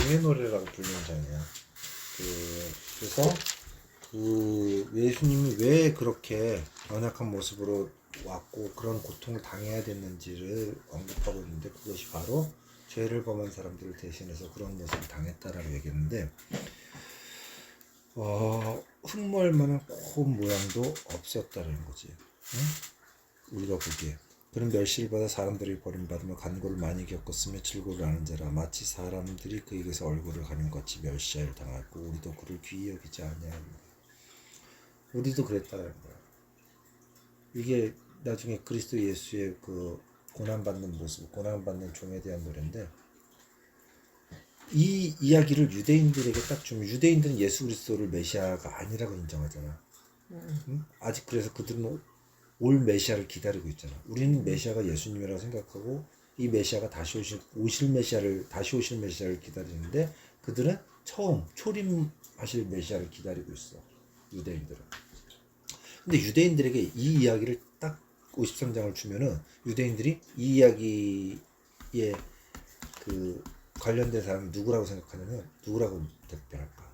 종의 노래라고 불리는 장이야. 그래서 그 예수님이 왜 그렇게 연약한 모습으로 왔고 그런 고통을 당해야 됐는지를 언급하고 있는데, 그것이 바로 죄를 범한 사람들을 대신해서 그런 모습을 당했다라고 얘기했는데, 흠모할 만한 고운 모양도 없었다는 거지. 응? 우리가 보기에 그는 멸시를 받아 사람들이 버림받으며 간고를 많이 겪었으며 질고를 하는 자라. 마치 사람들이 그에게서 얼굴을 가린 것 같이 멸시를 당하고 우리도 그를 귀히 여기지 아니하였노라. 우리도 그랬다는 거야. 이게 나중에 그리스도 예수의 그 고난받는 모습, 고난받는 종에 대한 노래인데, 이 이야기를 유대인들에게 딱 주면, 유대인들은 예수 그리스도를 메시아가 아니라고 인정하잖아. 응? 아직 그래서 그들은 올 메시아를 기다리고 있잖아. 우리는 메시아가 예수님이라고 생각하고 이 메시아가 다시 오실 메시아를 기다리는데, 그들은 처음 초림하실 메시아를 기다리고 있어. 유대인들은. 근데 유대인들에게 이 이야기를 딱 53장을 주면은 유대인들이 이 이야기에 그 관련된 사람이 누구라고 생각하냐면, 누구라고 대표할까?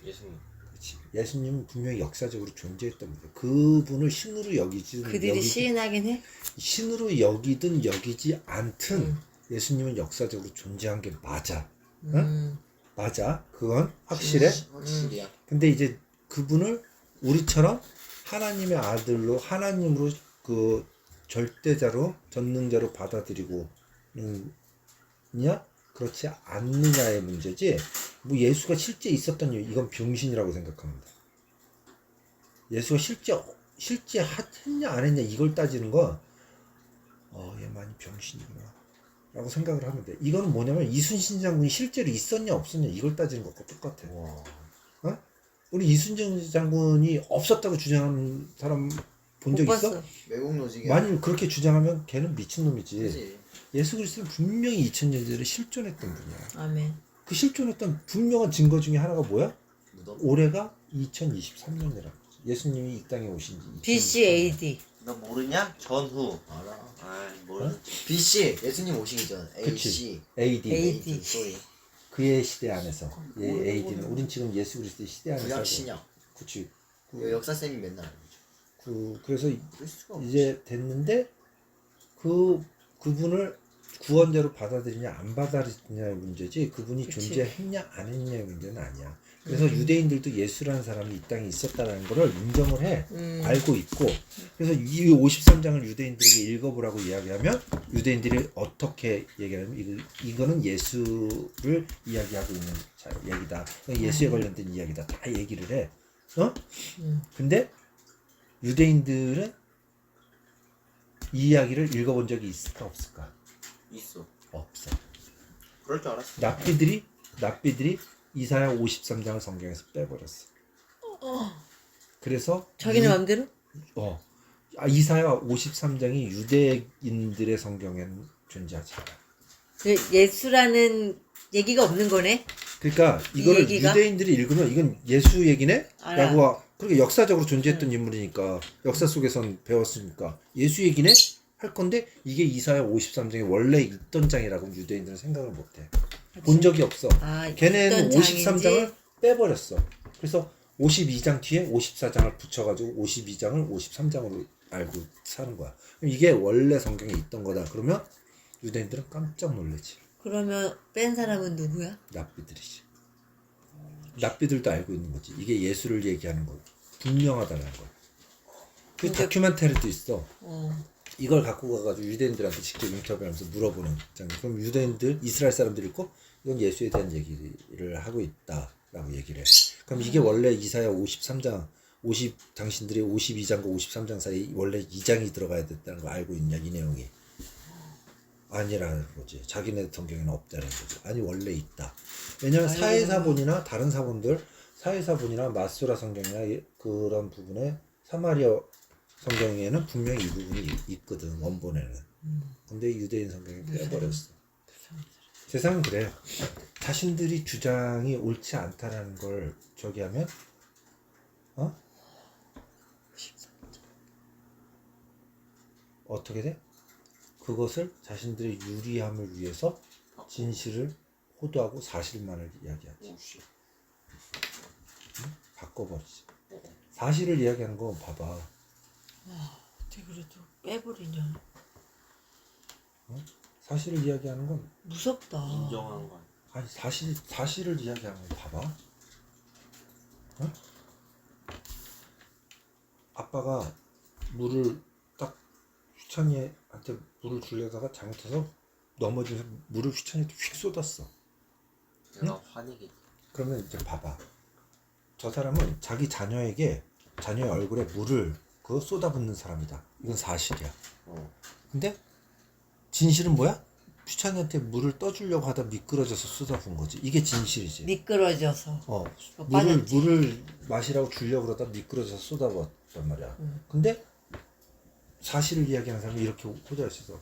예수님. 그렇지. 예수님은 분명히 역사적으로 존재했던 분이야. 그분을 신으로 그들이 시인하긴 해? 신으로 여기든 여기지 않든 예수님은 역사적으로 존재한 게 맞아. 응? 맞아. 그건 확실해. 확실이야. 근데 이제 그분을 우리처럼 하나님의 아들로, 하나님으로 그 절대자로, 전능자로 받아들이고 냐 그렇지 않느냐의 문제지, 뭐 예수가 실제 있었던 일, 이건 병신이라고 생각합니다. 예수가 실제 했냐 안 했냐 이걸 따지는 건 얘 많이 병신이구나 라고 생각을 하면 돼. 이거는 뭐냐면 이순신 장군이 실제로 있었냐 없었냐 이걸 따지는 것과 똑같아. 어? 우리 이순신 장군이 없었다고 주장하는 사람 본 적 있어? 외국 노직이야. 만일 그렇게 주장하면 걔는 미친놈이지. 그치. 예수 그리스도는 분명히 2000년 전에 실존했던 분이야. 아멘. 그 실존했던 분명한 증거 중에 하나가 뭐야? 무덤? 올해가 2023년이라는 거지. 예수님이 이 땅에 오신 지 BC AD. 너 모르냐? 전후. 알아. 아, 모르지. BC 예수님 오시기 전. AC. AD. 소리. 그의 시대 안에서. AD는 우린 지금 예수 그리스도의 시대 안에서 구약 신약. 그치. 역사 쌤이 맨날 알죠. 그래서 그럴 수가 없지. 이제 됐는데 그분을 구원자로 받아들이냐 안 받아들이냐의 문제지, 그분이 그치. 존재했냐 안 했냐의 문제는 아니야. 그래서 유대인들도 예수라는 사람이 이 땅에 있었다는 것을 인정을 해. 알고 있고. 그래서 이 53장을 유대인들에게 읽어보라고 이야기하면 유대인들이 어떻게 얘기하냐면, 이거는 예수를 이야기하고 있는 얘기다. 예수에 관련된 이야기다. 다 얘기를 해. 근데 유대인들은 이 이야기를 읽어본 적이 있을까 없을까? 있어. 없어. 그럴 줄 알았어. 납비들이 이사야 53장을 성경에서 빼버렸어. 그래서 자기네 맘대로? 이사야 53장이 유대인들의 성경에는 존재하지 않아. 예수라는 얘기가 없는 거네? 그러니까 이거를 유대인들이 읽으면 이건 예수 얘기네? 알아. 라고, 그러니까 역사적으로 존재했던 인물이니까, 역사 속에선 배웠으니까 예수 얘기네? 할 건데, 이게 이사야 53장에 원래 있던 장이라고 유대인들은 생각을 못해. 본 적이 없어. 걔네는 53장을 빼버렸어. 그래서 52장 뒤에 54장을 붙여가지고 52장을 53장으로 알고 사는 거야. 이게 원래 성경에 있던 거다. 그러면 유대인들은 깜짝 놀라지. 그러면 뺀 사람은 누구야? 납비들이지. 납비들도 알고 있는 거지. 이게 예수를 얘기하는 거 분명하다는 거. 그 다큐멘터리도 있어. 이걸 갖고 가가지고 유대인들한테 직접 인터뷰하면서 물어보는 장면. 그럼 유대인들, 이스라엘 사람들이 있고, 이건 예수에 대한 얘기를 하고 있다라고 얘기를 해. 그럼 이게 원래 이사야 53장, 당신들이 52장과 53장 사이 원래 2장이 들어가야 됐다는 거 알고 있냐, 이 내용이. 아니라는 거지. 자기네 성경에는 없다는 거지. 아니, 원래 있다. 왜냐면 사회사본이나 다른 사본들, 사회사본이나 마스라 성경이나 그런 부분에, 사마리아 성경에는 분명히 이 부분이 있거든, 원본에는. 근데 유대인 성경에 빼버렸어. 세상은 그래. 자신들이 주장이 옳지 않다라는 걸 저기 하면, 어떻게 돼? 그것을 자신들의 유리함을 위해서 진실을 호도하고 사실만을 이야기하지. 오씨. 바꿔버리지. 사실을 이야기하는 거 봐봐. 어떻게 그래도 빼버리냐. 사실을 이야기하는 건 무섭다. 인정하는 거 아니야? 아니 사실을 이야기하는 거 봐봐. 어? 아빠가 물을 딱 휘찬이한테 물을 주려다가 잘못해서 넘어져서 물을 휘찬이한테 휙 쏟았어. 내가 화내겠지. 그러면 이제 봐봐. 저 사람은 자기 자녀의 얼굴에 물을 쏟아붓는 사람이다. 이건 사실이야. 근데 진실은 뭐야? 휘찬이한테 물을 떠주려고 하다 미끄러져서 쏟아부은 거지. 이게 진실이지. 미끄러져서. 빠졌지. 물을 마시라고 주려고 그러다 미끄러져서 쏟아부었단 말이야. 근데 사실을 이야기하는 사람이 이렇게 호도할 수 있어.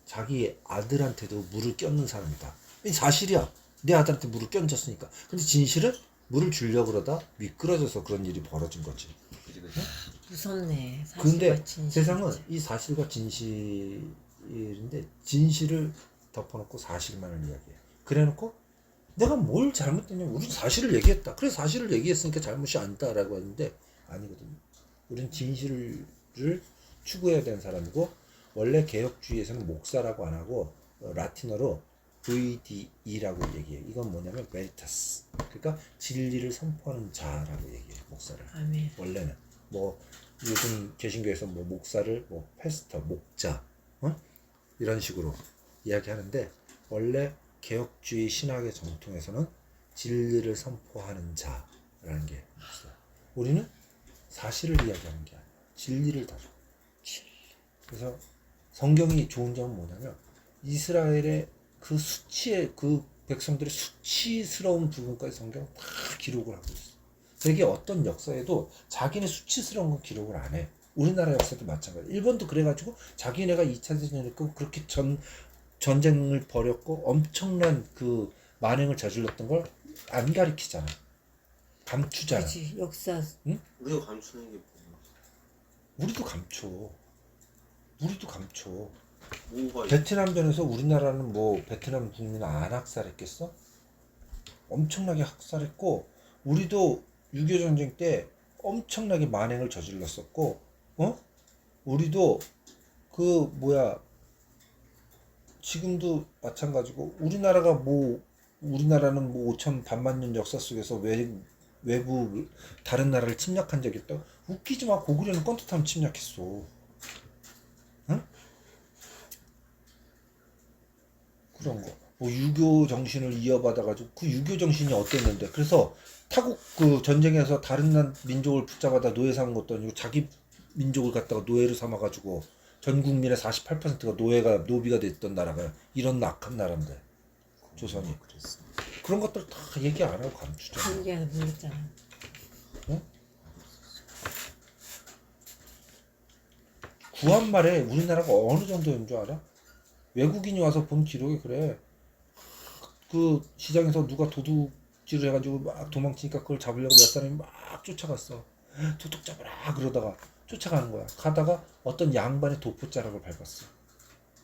자기 아들한테도 물을 껴는 사람이다. 이 사실이야. 내 아들한테 물을 껴줬으니까. 근데 진실은 물을 주려고 그러다 미끄러져서 그런 일이 벌어진 거지. 그지. 무섭네. 사실과 근데 진실이지. 세상은 이 사실과 진실인데 진실을 덮어놓고 사실만을 이야기해. 그래놓고 내가 뭘 잘못했냐면 우리는 사실을 얘기했다. 그래 사실을 얘기했으니까 잘못이 아니다라고 했는데 아니거든요. 우리는 진실을 추구해야 되는 사람이고 원래 개혁주의에서는 목사라고 안 하고 라틴어로 VDE라고 얘기해. 이건 뭐냐면 베리타스. 그러니까 진리를 선포하는 자라고 얘기해. 목사를. 아멘. 원래는 뭐 요즘 개신교에서 뭐 목사를 뭐 패스터, 목자, 이런 식으로 이야기하는데 원래 개혁주의 신학의 정통에서는 진리를 선포하는 자라는 게 있어요. 우리는 사실을 이야기하는 게 아니야. 진리를 다뤄. 그래서 성경이 좋은 점은 뭐냐면 이스라엘의 그 수치의 그 백성들의 수치스러운 부분까지 성경 다 기록을 하고 있어. 되게 어떤 역사에도 자기네 수치스러운 건 기록을 안 해. 우리나라 역사도 마찬가지. 일본도 그래가지고 자기네가 2차 대전을 했고 그렇게 전쟁을 벌였고 엄청난 그 만행을 저질렀던 걸 안 가리키잖아. 감추잖아. 그렇지. 역사. 응? 우리가 감추는 게 뭐야? 우리도 감춰. 우리도 감춰. 뭐가 있 베트남전에서 우리나라는 뭐 베트남 국민을 안 학살했겠어? 엄청나게 학살했고 우리도 6.25 전쟁 때 엄청나게 만행을 저질렀었고 우리도 그 뭐야 지금도 마찬가지고 우리나라는 뭐 5천 반만 년 역사 속에서 외부 다른 나라를 침략한 적이 있다? 웃기지 마. 고구려는 껌투타면 침략했어. 응? 그런 거. 뭐 유교 정신을 이어받아가지고 그 유교 정신이 어땠는데 그래서 타국 그 전쟁에서 다른 민족을 붙잡아다 노예 삼은 것도 아니고 자기 민족을 갖다가 노예로 삼아가지고 전 국민의 48%가 노비가 됐던 나라가 이런 악한 나라인데 조선이 그랬어. 그런 것들 다 얘기 안 하고 감추잖아. 얘기하다 몰랐잖아. 어? 구한말에 우리나라가 어느 정도인 줄 알아? 외국인이 와서 본 기록이 그래. 그 시장에서 누가 도둑질을 해가지고 막 도망치니까 그걸 잡으려고 몇 사람이 막 쫓아갔어. 도둑 잡아라 그러다가 쫓아가는 거야. 가다가 어떤 양반의 도포자락을 밟았어.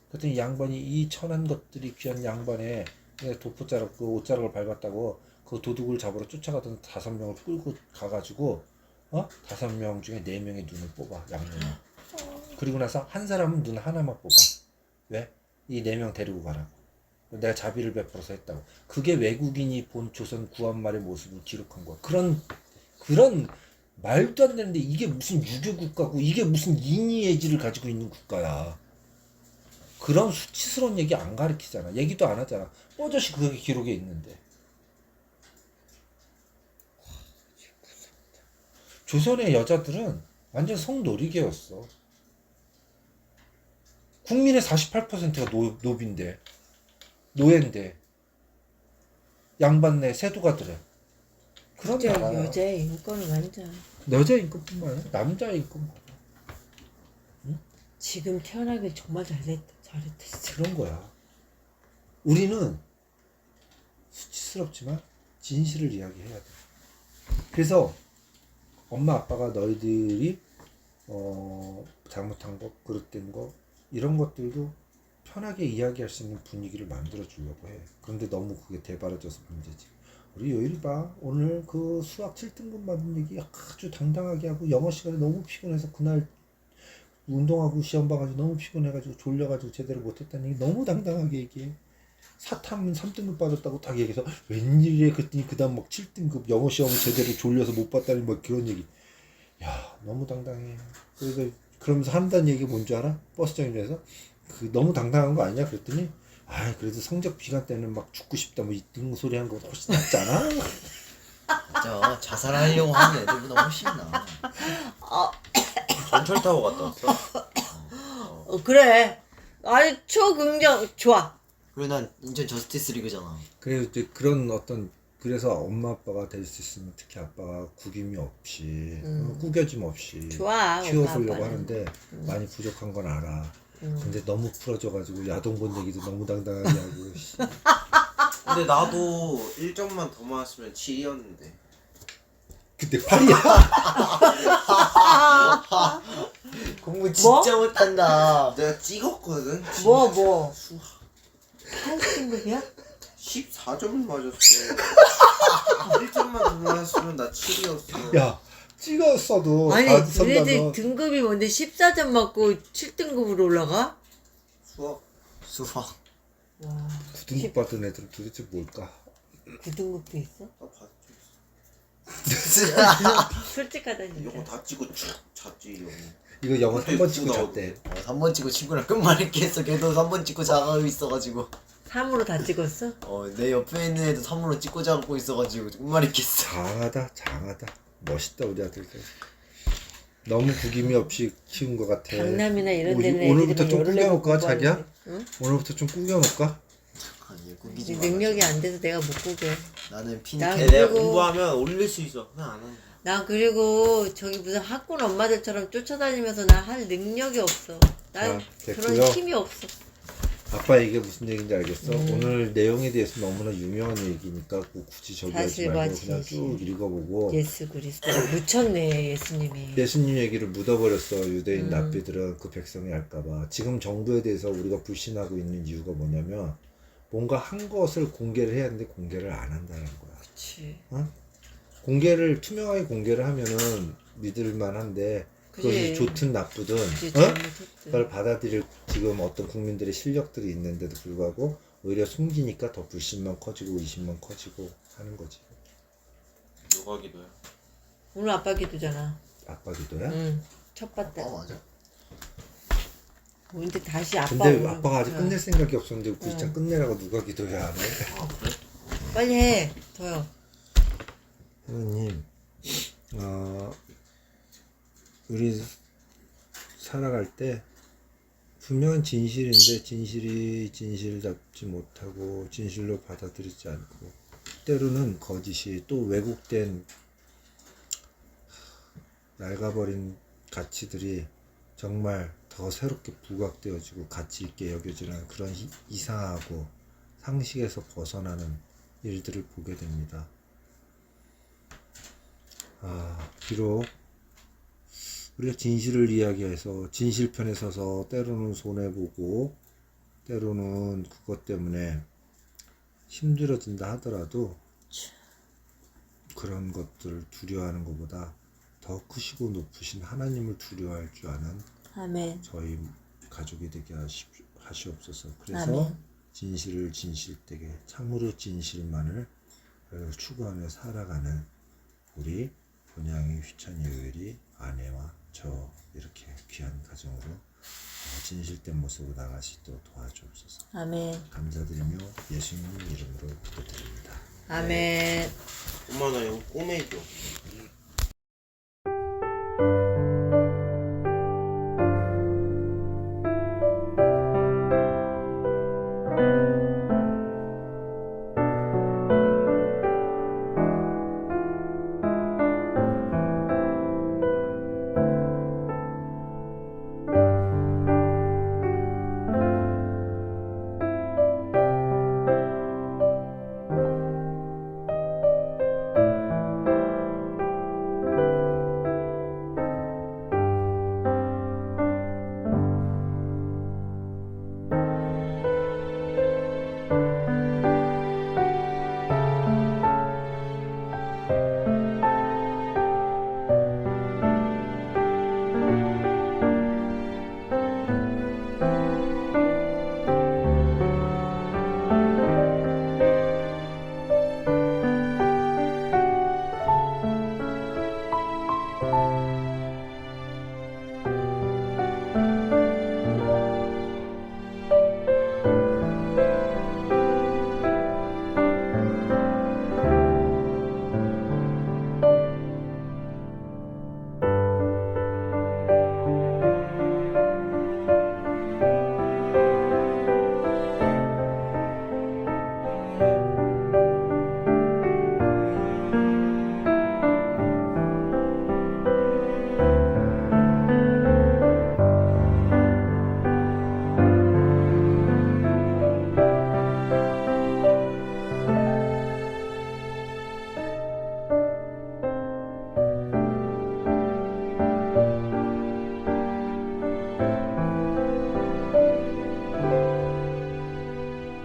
그랬더니 양반이 이 천한 것들이 귀한 양반의 도포자락 그 옷자락을 밟았다고 그 도둑을 잡으러 쫓아가던 5명을 끌고 가가지고 5명 중에 4명의 눈을 뽑아 양눈을. 그리고 나서 한 사람은 눈 하나만 뽑아. 왜? 이 4명 데리고 가라고. 내가 자비를 베풀어서 했다고. 그게 외국인이 본 조선 구한말의 모습을 기록한 거야. 그런 말도 안 되는데 이게 무슨 유교 국가고 이게 무슨 인의예지를 가지고 있는 국가야. 그런 수치스러운 얘기 안 가르치잖아. 얘기도 안 하잖아. 뽀젓이 그게 기록에 있는데. 조선의 여자들은 완전 성노리개였어. 국민의 48%가 노비인데 노예인데 양반네 세도가들에 그런 진짜 나라야. 여자의 인권은 완전. 여자 인권뿐만 아니라 남자 인권 지금 태어나길 정말 잘했다 진짜. 그런 거야. 우리는 수치스럽지만 진실을 이야기해야 돼. 그래서 엄마 아빠가 너희들이 잘못한 거 그릇된 거 이런 것들도 편하게 이야기할 수 있는 분위기를 만들어 주려고 해. 그런데 너무 그게 대바라져서 문제지. 우리 요일이 봐. 오늘 그 수학 7등급 받은 얘기 아주 당당하게 하고 영어 시간에 너무 피곤해서 그날 운동하고 시험 봐가지고 너무 피곤해가지고 졸려가지고 제대로 못했다는 얘기 너무 당당하게 얘기해. 사탐은 3등급 받았다고 딱 얘기해서 웬일이래 그랬더니 그 다음 막 7등급 영어 시험을 제대로 졸려서 못 봤다니 막 그런 얘기. 야 너무 당당해. 그래서 그러면서 한다는 얘기가 뭔 줄 알아? 버스 정류장에서 그 너무 당당한 거 아니야? 그랬더니 아 그래도 성적 비관 때는 막 죽고 싶다 뭐 이등 소리 한 거보다 훨씬 낫잖아. 맞아. 자살하려고 하는 애들보다 훨씬 나. 전철 타고 갔다 왔어. 그래. 아니 초긍정 좋아. 그리고 난 인천 저스티스 리그잖아. 그래서 이제 그런 어떤 그래서 엄마 아빠가 될 수 있으면 특히 아빠가 구김이 없이 구겨짐 없이 좋아, 키워보려고 엄마 아빠는. 하는데 많이 부족한 건 알아. 근데 너무 풀어져가지고 야동본 얘기도 너무 당당하게 하고 씨. 근데 나도 1점만 더 맞았으면 7이었는데. 그때 8이야. 공부 진짜 못한다. 내가 찍었거든. 뭐? 8등급이야? 14점을 맞았어. 1점만 더 맞았으면 나 7이었어. 야 찍었어도 아니 다 너네들 선다너 등급이 뭔데 14점 맞고 7등급으로 올라가? 수학. 와 9등급 받은 애들은 도대체 뭘까? 9등급도 있어? 나 봤지. 솔직하다 이거 진짜. 다 찍고 쭉 잤지 이거. 이거 영어 3번 찍고 나오고. 잤대. 3번 찍고 친구랑 끝말잇기 했어. 걔도 3번 찍고 자고 있어가지고. 3으로 다 찍었어? 내 옆에 있는 애도 3으로 찍고 자고 있어가지고 끝말잇기 했어. 장하다 멋있다 우리 아들들. 너무 구김이 없이 키운 것 같아. 강남이나 이런 데는 오늘부터 애들이 좀 막 열을 내고 꾸겨놓을까 자기야? 공부하는데. 응? 오늘부터 좀 꾸겨놓을까? 아니 꾸기지 마. 능력이 안 돼서 내가 못 꾸겨. 나는 나 핀켓. 내가 그리고- 공부하면 올릴 수 있어. 그냥 안 하는. 나 그리고 저기 무슨 학군 엄마들처럼 쫓아다니면서 나 할 능력이 없어. 난 됐고요. 그런 힘이 없어. 아빠 이게 무슨 얘기인지 알겠어? 오늘 내용에 대해서 너무나 유명한 얘기니까 꼭 굳이 저기 하지 사실과 말고 그냥 진실. 쭉 읽어보고 예수 그리스도 묻혔네 예수님이. 예수님 얘기를 묻어버렸어. 유대인 랍비들은 그 백성이 알까봐. 지금 정부에 대해서 우리가 불신하고 있는 이유가 뭐냐면 뭔가 한 것을 공개를 해야 하는데 공개를 안 한다는 거야. 그치. 공개를 투명하게 공개를 하면은 믿을만한데 그것이 그치. 좋든 나쁘든 그치, 그걸 잘못했지. 받아들일 지금 어떤 국민들의 실력들이 있는데도 불구하고 오히려 숨기니까 더 불신만 커지고 의심만 커지고 하는 거지. 누가 기도야? 오늘 아빠 기도잖아. 아빠 기도야? 응. 첫bat 때. 맞아. 근데 다시 아빠 근데 오늘 아빠가 아직 응. 끝낼 생각이 없었는데 진짜 끝내라고 누가 기도해야 하네. 빨리 해. 더요. 하나님, 우리 살아갈 때 분명한 진실인데 진실이 진실답지 못하고 진실로 받아들이지 않고 때로는 거짓이 또 왜곡된 낡아버린 가치들이 정말 더 새롭게 부각되어지고 가치 있게 여겨지는 그런 이상하고 상식에서 벗어나는 일들을 보게 됩니다. 비록 우리가 진실을 이야기해서 진실편에 서서 때로는 손해보고 때로는 그것 때문에 힘들어진다 하더라도 그런 것들을 두려워하는 것보다 더 크시고 높으신 하나님을 두려워할 줄 아는 아멘. 저희 가족이 되게 하시옵소서. 그래서 아멘. 진실을 진실되게 참으로 진실만을 추구하며 살아가는 우리 본향이 휘찬이 요일이 아내와 저 이렇게 귀한 가정으로 진실된 모습으로 나갈 수 있도록 도와주옵소서. 아멘. 감사드리며 예수님 이름으로 기도드립니다. 아멘. 엄마 나 이거 꼬매줘.